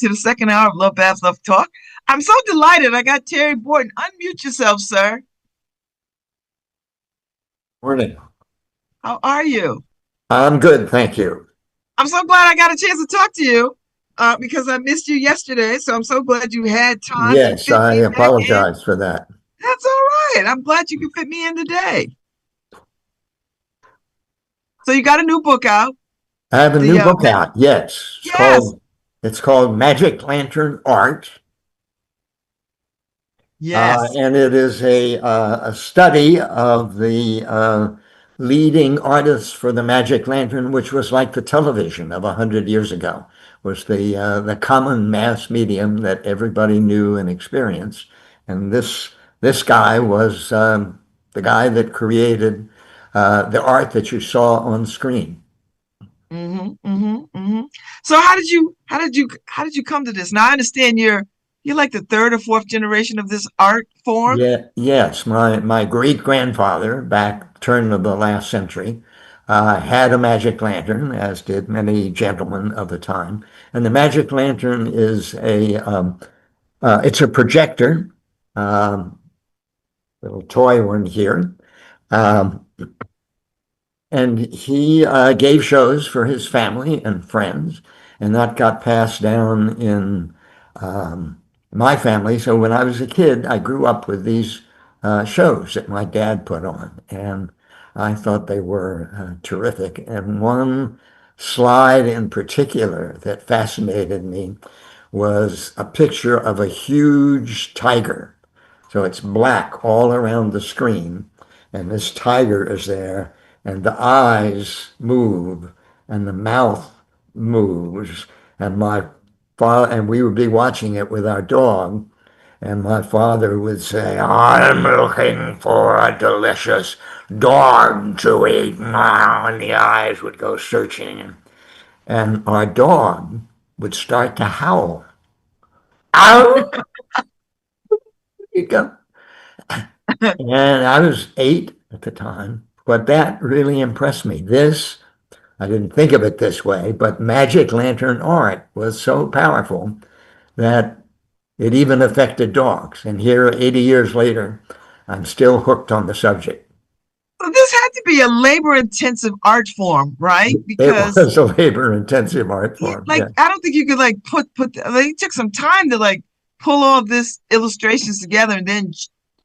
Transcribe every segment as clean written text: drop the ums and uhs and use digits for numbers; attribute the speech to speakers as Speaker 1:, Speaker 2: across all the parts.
Speaker 1: to the second hour of LoveBabz LoveTalk. I'm so delighted. I got Terry Borton. Unmute yourself, sir.
Speaker 2: Morning.
Speaker 1: How are you?
Speaker 2: I'm good, thank you.
Speaker 1: I'm so glad I got a chance to talk to you because I missed you yesterday. So I'm so glad you had time to
Speaker 2: Yes,
Speaker 1: fit
Speaker 2: I
Speaker 1: me back in.
Speaker 2: apologize for that.
Speaker 1: That's all right. I'm glad you could fit me in today. So you got a new book out.
Speaker 2: I have a
Speaker 1: The
Speaker 2: new book out. Yes,
Speaker 1: Yes,
Speaker 2: it's called Magic Lantern Art,
Speaker 1: yes.
Speaker 2: and it is a study of the leading artists for the Magic Lantern, which was like the television of 100 years ago, was the common mass medium that everybody knew and experienced. And this guy was the guy that created the art that you saw on screen.
Speaker 1: So how did you come to this? Now I understand you're like the third or fourth generation of this art form.
Speaker 2: Yeah, yes, my great grandfather back turn of the last century had a magic lantern, as did many gentlemen of the time. And the magic lantern is it's a projector, um, little toy one here. Um, and he gave shows for his family and friends, and that got passed down in my family. So when I was a kid, I grew up with these shows that my dad put on, and I thought they were terrific. And one slide in particular that fascinated me was a picture of a huge tiger. So it's black all around the screen, and this tiger is there, and the eyes move, and the mouth moves, and my father, and we would be watching it with our dog, and my father would say, "I'm looking for a delicious dog to eat," and the eyes would go searching, and our dog would start to howl. Ow! You go. And I was 8 at the time, but that really impressed me. I didn't think of it this way, but magic lantern art was so powerful that it even affected dogs. And here, 80 years later, I'm still hooked on the subject.
Speaker 1: So this had to be a labor-intensive art form, right?
Speaker 2: It
Speaker 1: Because
Speaker 2: was a labor-intensive art form.
Speaker 1: like
Speaker 2: Yeah.
Speaker 1: I don't think you could like put like, it took some time to like pull all this illustrations together and then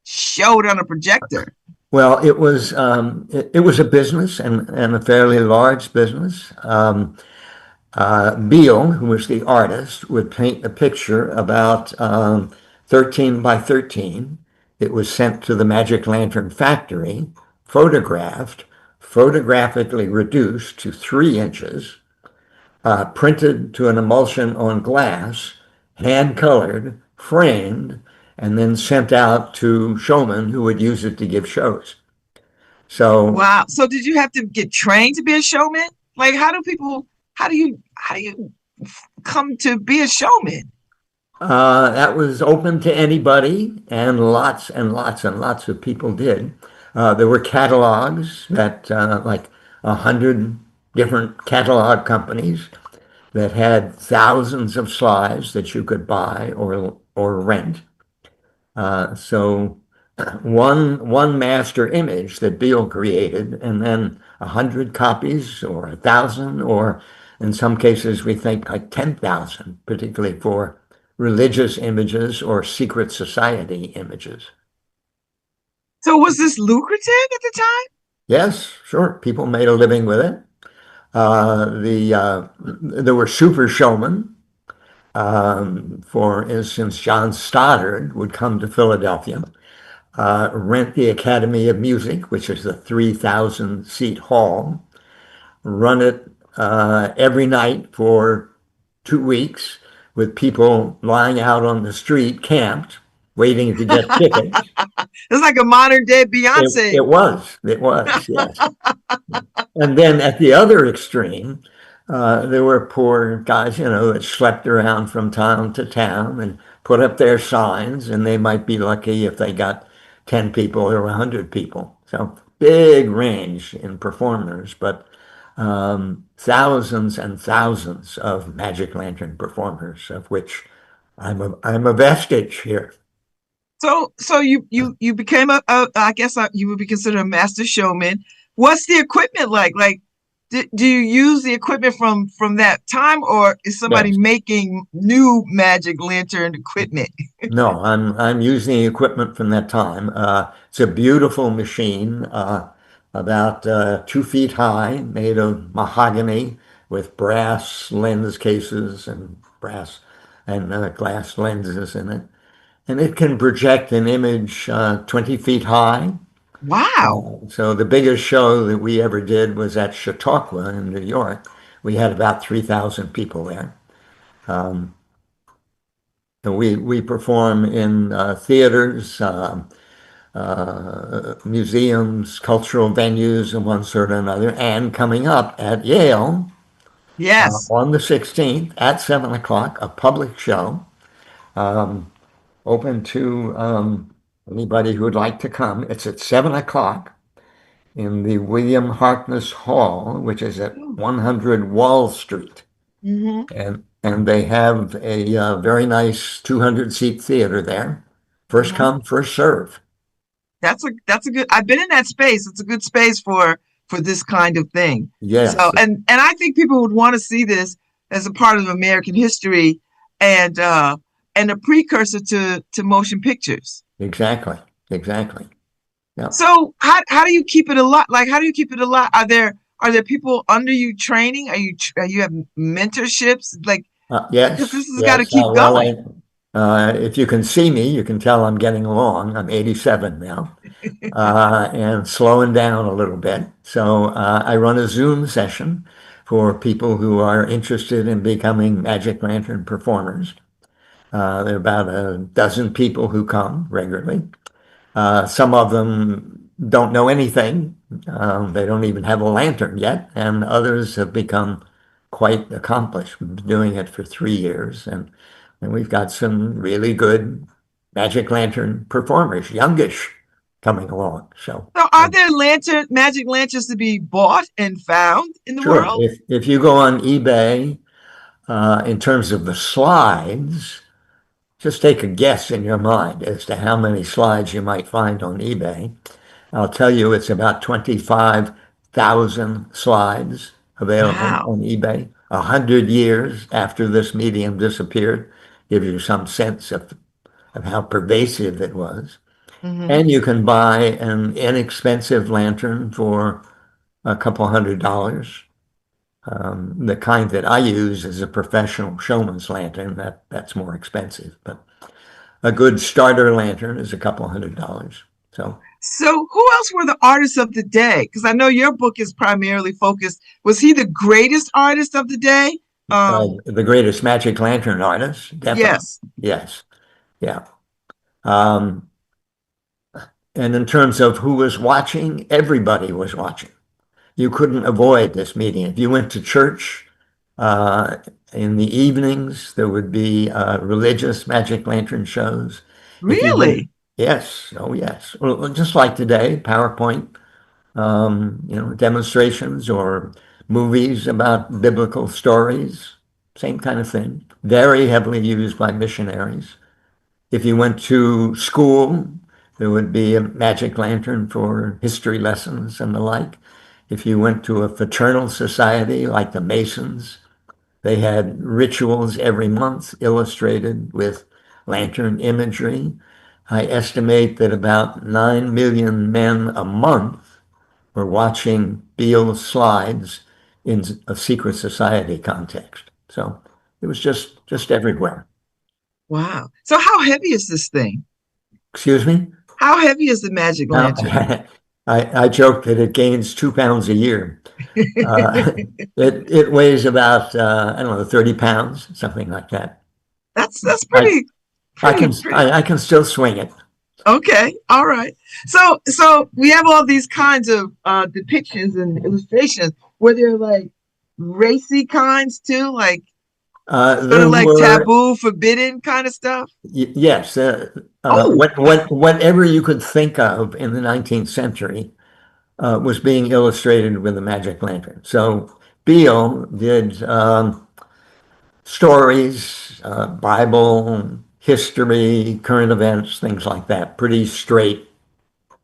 Speaker 1: show it on a projector.
Speaker 2: Well, it was a business and a fairly large business. Beale, who was the artist, would paint a picture about 13 by 13. It was sent to the Magic Lantern factory, photographed, photographically reduced to 3 inches, printed to an emulsion on glass, hand colored, framed, and then sent out to showmen who would use it to give shows. So
Speaker 1: Wow. So did you have to get trained to be a showman? Like how do you come to be a showman?
Speaker 2: that was open to anybody, and lots and lots and lots of people did. There were catalogs that, like 100 different catalog companies that had thousands of slides that you could buy or rent. So one master image that Beale created, and then 100 copies or 1,000, or in some cases we think like 10,000, particularly for religious images or secret society images.
Speaker 1: So was this lucrative at the time?
Speaker 2: Yes, sure. People made a living with it. There were super showmen. For instance, John Stoddard would come to Philadelphia, rent the Academy of Music, which is the 3,000 seat hall, run it every night for 2 weeks with people lying out on the street, camped, waiting to get tickets.
Speaker 1: It's like a modern day Beyonce.
Speaker 2: It was, yes. And then at the other extreme, there were poor guys, that slept around from town to town and put up their signs, and they might be lucky if they got 10 people or 100 people. So big range in performers, but thousands and thousands of magic lantern performers, of which I'm a vestige here.
Speaker 1: So you became I guess you would be considered a master showman. What's the equipment like? Like, do you use the equipment from that time, or is somebody
Speaker 2: Yes.
Speaker 1: making new magic lantern equipment?
Speaker 2: No, I'm using the equipment from that time. It's a beautiful machine, about 2 feet high, made of mahogany with brass lens cases and brass and glass lenses in it. And it can project an image 20 feet high.
Speaker 1: Wow.
Speaker 2: So the biggest show that we ever did was at Chautauqua in New York. We had about 3,000 people there. Um, and we perform in theaters, museums, cultural venues, and one sort or another. And coming up at Yale
Speaker 1: Yes.
Speaker 2: on the 16th at 7 o'clock, a public show, um, open to anybody who would like to come. It's at 7 o'clock in the William Harkness Hall, which is at 100 Wall Street.
Speaker 1: Mm-hmm.
Speaker 2: And they have a very nice 200-seat theater there. First
Speaker 1: Mm-hmm.
Speaker 2: come, first serve.
Speaker 1: That's a good. I've been in that space. It's a good space for this kind of thing. So,
Speaker 2: Yes,
Speaker 1: and I think people would want to see this as a part of American history, and and a precursor to motion pictures.
Speaker 2: exactly. Exactly. Yeah.
Speaker 1: So how do you keep it alive? Like, how do you keep it alive? Are there people under you training? Are you have mentorships? Like, because
Speaker 2: Yes,
Speaker 1: this has got to
Speaker 2: yes.
Speaker 1: keep going.
Speaker 2: If you can see me, you can tell I'm getting along. I'm 87 now, and slowing down a little bit. So I run a Zoom session for people who are interested in becoming Magic Lantern performers. There are about a dozen people who come regularly. Some of them don't know anything. They don't even have a lantern yet, and others have become quite accomplished, doing it for 3 years. And we've got some really good Magic Lantern performers, youngish, coming along. So,
Speaker 1: So, are there magic lanterns to be bought and found in the
Speaker 2: sure,
Speaker 1: world?
Speaker 2: if you go on eBay, in terms of the slides, just take a guess in your mind as to how many slides you might find on eBay. I'll tell you, it's about 25,000 slides available
Speaker 1: Wow.
Speaker 2: on eBay. 100 years after this medium disappeared, gives you some sense of how pervasive it was.
Speaker 1: Hmm.
Speaker 2: And you can buy an inexpensive lantern for a couple $100. The kind that I use is a professional showman's lantern. That's more expensive, but a good starter lantern is a couple $100. So
Speaker 1: So, who else were the artists of the day? Because I know your book is primarily focused. Was he the greatest artist of the day?
Speaker 2: the greatest magic lantern artist, definitely.
Speaker 1: Yes.
Speaker 2: Yes. Yeah. Um, and in terms of who was watching, everybody was watching. You couldn't avoid this meeting. If you went to church uh, in the evenings, there would be religious magic lantern shows. If you went,
Speaker 1: Really?
Speaker 2: yes, oh yes. Well, just like today, PowerPoint, demonstrations or movies about biblical stories, same kind of thing. Very heavily used by missionaries. If you went to school, there would be a magic lantern for history lessons and the like. If you went to a fraternal society like the Masons, they had rituals every month illustrated with lantern imagery. I estimate that about 9 million men a month were watching Beale slides in a secret society context. So it was just everywhere.
Speaker 1: Wow. So, how heavy is this thing?
Speaker 2: Excuse me?
Speaker 1: How heavy is the magic
Speaker 2: Now,
Speaker 1: lantern?
Speaker 2: I joke that it gains 2 pounds a year. Uh, it weighs about I don't know, 30 pounds, something like that.
Speaker 1: That's
Speaker 2: I
Speaker 1: pretty,
Speaker 2: I can
Speaker 1: pretty.
Speaker 2: I can still swing it.
Speaker 1: Okay. All right. So we have all these kinds of depictions and illustrations. Were there like racy kinds too, like sort
Speaker 2: There
Speaker 1: of like
Speaker 2: were
Speaker 1: taboo, forbidden kind of stuff?
Speaker 2: yes,
Speaker 1: Oh, wow.
Speaker 2: whatever you could think of in the 19th century, was being illustrated with a magic lantern. So Beale did stories, Bible, history, current events, things like that, pretty straight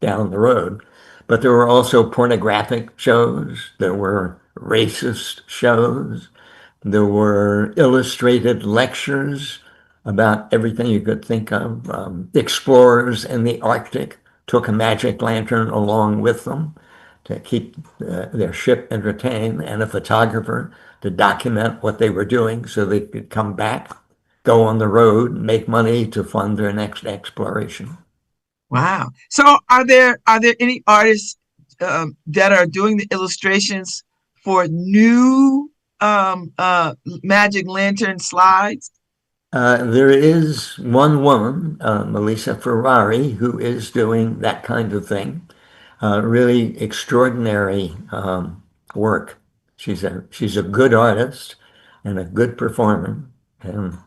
Speaker 2: down the road. But there were also pornographic shows, there were racist shows, there were illustrated lectures about everything you could think of. Explorers in the Arctic took a magic lantern along with them to keep their ship entertained, and a photographer to document what they were doing so they could come back, go on the road, make money to fund their next exploration.
Speaker 1: Wow. So are there any artists that are doing the illustrations for new magic lantern slides?
Speaker 2: There is one woman, Melissa Ferrari, who is doing that kind of thing. Really extraordinary work. She's a good artist and a good performer, and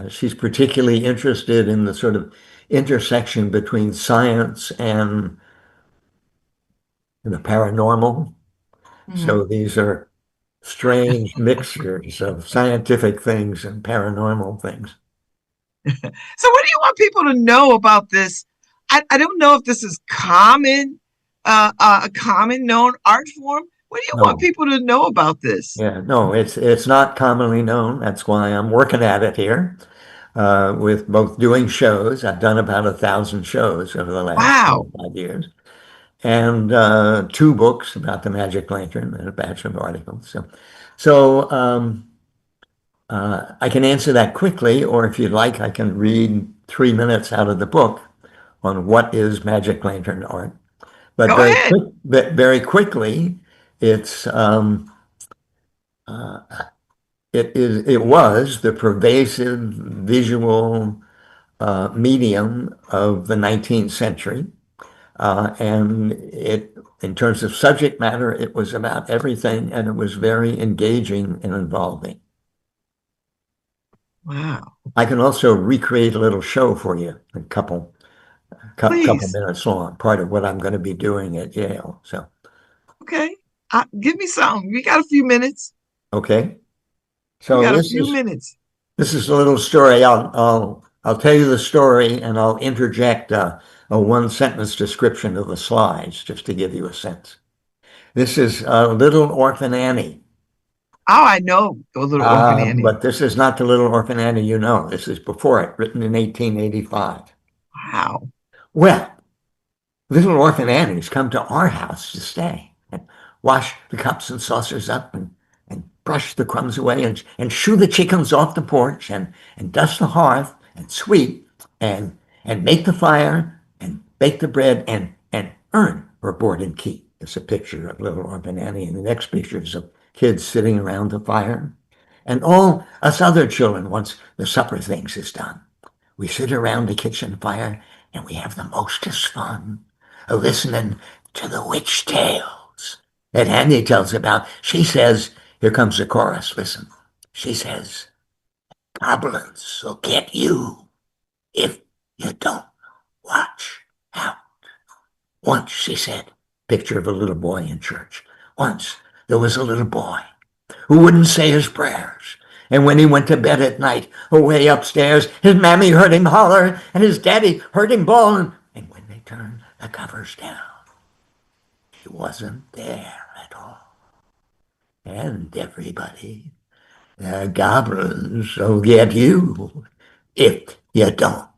Speaker 2: she's particularly interested in the sort of intersection between science and the paranormal. So
Speaker 1: Mhm.
Speaker 2: these are strange mixtures of scientific things and paranormal things.
Speaker 1: So what do you want people to know about this? I don't know if this is common, a common known art form. What do you want
Speaker 2: No,
Speaker 1: people to know about this?
Speaker 2: yeah, no, it's not commonly known. That's why I'm working at it here, with both doing shows. I've done about 1,000 shows over the last
Speaker 1: Wow.
Speaker 2: 25 years, and two books about the magic lantern and a batch of articles. So I can answer that quickly, or if you'd like, I can read 3 minutes out of the book on what is magic lantern art. But
Speaker 1: Go ahead.
Speaker 2: very quickly, it's uh, it was the pervasive visual medium of the 19th century. And in terms of subject matter, it was about everything, and it was very engaging and involving.
Speaker 1: Wow.
Speaker 2: I can also recreate a little show for you, a couple
Speaker 1: Please.
Speaker 2: minutes long, part of what I'm going to be doing at Yale. So,
Speaker 1: Okay. Give me something. We got a few minutes.
Speaker 2: okay.
Speaker 1: We
Speaker 2: So
Speaker 1: got a
Speaker 2: this
Speaker 1: few
Speaker 2: is
Speaker 1: minutes.
Speaker 2: this is a little story. I'll tell you the story, and I'll interject a one sentence description of the slides just to give you a sense. This is Little Orphan Annie.
Speaker 1: Oh, I know a little orphan Annie.
Speaker 2: But this is not the Little Orphan Annie you know. This is before it, written in 1885.
Speaker 1: Wow.
Speaker 2: Well, little orphan Annie's come to our house to stay and wash the cups and saucers up and brush the crumbs away and shoo the chickens off the porch and dust the hearth and sweep and make the fire and bake the bread and earn her board and keep. It's a picture of little orphan Annie, and the next picture is of kids sitting around the fire. And all us other children, once the supper things is done, we sit around the kitchen fire and we have the mostest fun listening to the witch tales that Annie tells about. She says, here comes the chorus, listen. She says, goblins will get you if you don't watch out. Once, she said, picture of a little boy in church. Once there was a little boy who wouldn't say his prayers. And when he went to bed at night, away upstairs, his mammy heard him holler, and his daddy heard him bawl. And when they turned the covers down, he wasn't there at all. And everybody, the goblins will get you if you don't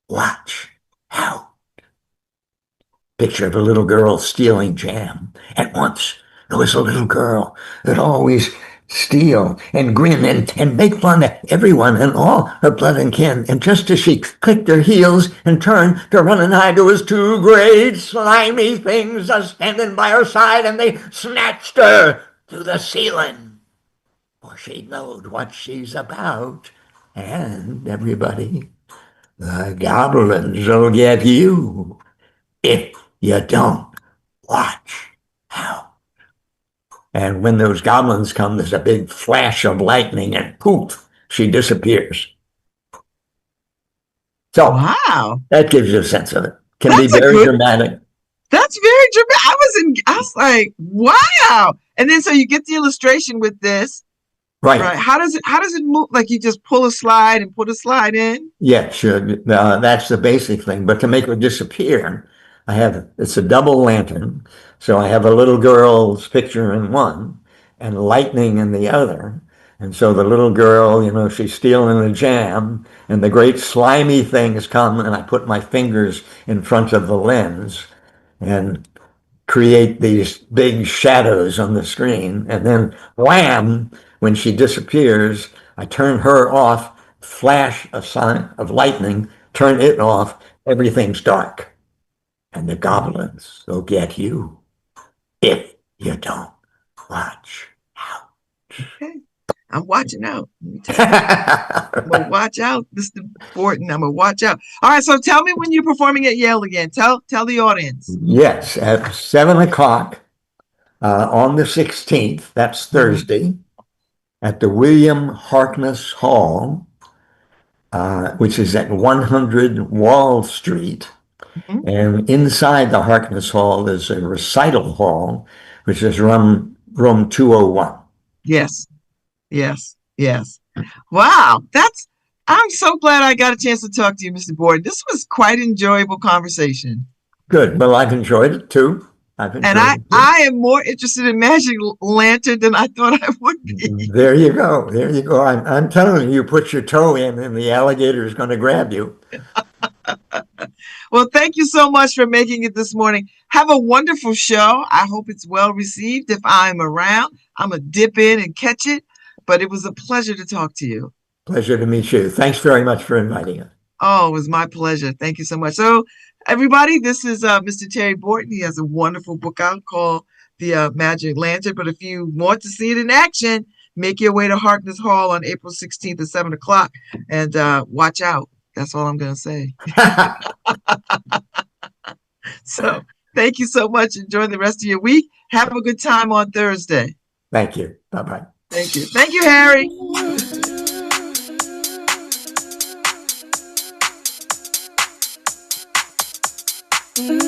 Speaker 2: watch out. Picture of a little girl stealing jam. At once, there was a little girl that always steal and grin and make fun of everyone and all her blood and kin. And just as she clicked her heels and turned to run and hide, there was two great slimy things a standing by her side, and they snatched her to the ceiling. For she knowed what she's about. And everybody, the goblins will get you if you don't watch out. And when those goblins come, there's a big flash of lightning, and poof, she disappears. So
Speaker 1: Wow.
Speaker 2: that gives you a sense of it. Can be
Speaker 1: That's a
Speaker 2: very
Speaker 1: good
Speaker 2: dramatic.
Speaker 1: That's very dramatic. I was like, wow. And then so you get the illustration with this,
Speaker 2: Right.
Speaker 1: right? How does it move? Like you just pull a slide and put a slide in?
Speaker 2: Yeah, sure. That's the basic thing. But to make it disappear, it's a double lantern. So I have a little girl's picture in one and lightning in the other. And so the little girl, she's stealing the jam, and the great slimy things come, and I put my fingers in front of the lens and create these big shadows on the screen. And then wham, when she disappears, I turn her off, flash a sign of lightning, turn it off, everything's dark. And the goblins will get you if you don't watch out.
Speaker 1: Okay. I'm watching out. Let me tell you. I'm gonna watch out, Mr. Borton. I'm gonna watch out. All right, so tell me when you're performing at Yale again. Tell the audience.
Speaker 2: Yes, at 7 o'clock on the 16th, that's Thursday, at the William Harkness Hall, which is at 100 Wall Street.
Speaker 1: Mhm.
Speaker 2: And inside the Harkness Hall is a recital hall, which is room 201.
Speaker 1: Yes, yes, yes. Wow, I'm so glad I got a chance to talk to you, Mr. Borton. This was quite an enjoyable conversation.
Speaker 2: Good. Well, I've enjoyed it too. I've
Speaker 1: And
Speaker 2: enjoyed
Speaker 1: I,
Speaker 2: it too.
Speaker 1: I am more interested in Magic Lantern than I thought I would be.
Speaker 2: There you go. There you go. I'm telling you, you put your toe in and the alligator is going to grab you.
Speaker 1: Well, thank you so much for making it this morning. Have a wonderful show. I hope it's well received. If I'm around, I'm going to dip in and catch it. But it was a pleasure to talk to you.
Speaker 2: Pleasure to meet you. Thanks very much for inviting us.
Speaker 1: Oh, it was my pleasure. Thank you so much. So, everybody, this is Mr. Terry Borton. He has a wonderful book out called The Magic Lantern. But if you want to see it in action, make your way to Harkness Hall on April 16th at 7 o'clock and watch out. That's all I'm going to say. So, thank you so much. Enjoy the rest of your week. Have a good time on Thursday.
Speaker 2: Thank you. Bye-bye.
Speaker 1: Thank you. Thank you, Harry.
Speaker 3: Mm-hmm.